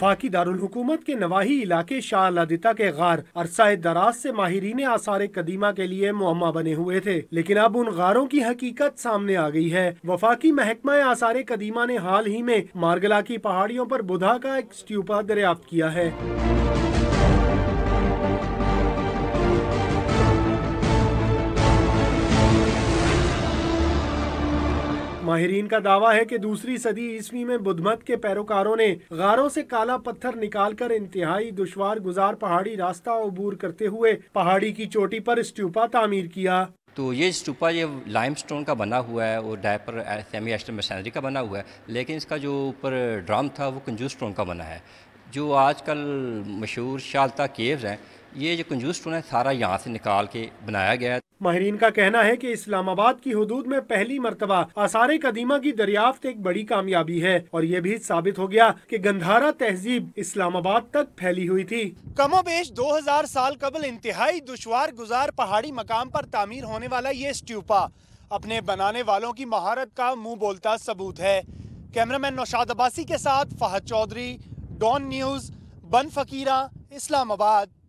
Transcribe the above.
वफाकी दारुल हुकूमत के नवाही इलाके शाह अलादिता के गार अरसा दराज से माहिरीन आसार कदीमा के लिए मुअम्मा बने हुए थे, लेकिन अब उन गारों की हकीकत सामने आ गई है। वफाकी महकमा आसार कदीमा ने हाल ही में मारगला की पहाड़ियों पर बुधा का एक स्ट्यूपा दरियाफ्त किया है। माहिरीन का दावा है कि दूसरी सदी ईस्वी में बुद्धमत के पैरोकारों ने गारों से काला पत्थर निकालकर इंतहाई दुश्वार गुजार पहाड़ी रास्ता अबूर करते हुए पहाड़ी की चोटी पर स्टूपा तामीर किया। तो ये स्टूपा ये लाइमस्टोन का बना हुआ है और डायपर सेमी एस्टर मशीनरी का बना हुआ है, लेकिन इसका जो ऊपर ड्रम था वो कंजूस स्टोन का बना है। जो आजकल मशहूर शालता केव्स हैं, ये जो कंजूस स्टोन है सारा यहाँ से निकाल के बनाया गया है। माहिरीन का कहना है कि इस्लामाबाद की हुदूद में पहली मर्तबा आसार कदीमा की दरियाफ्त एक बड़ी कामयाबी है और ये भी साबित हो गया कि गंधारा तहजीब इस्लामाबाद तक फैली हुई थी। कमोबेश 2000 साल कबल इंतहाई दुश्वार गुजार पहाड़ी मकाम पर तामीर होने वाला ये स्टूपा अपने बनाने वालों की महारत का मुंह बोलता सबूत है। कैमरामैन नौशाद अब्बासी के साथ फहद चौधरी, डॉन न्यूज़, बन फकीरा, इस्लामाबाद।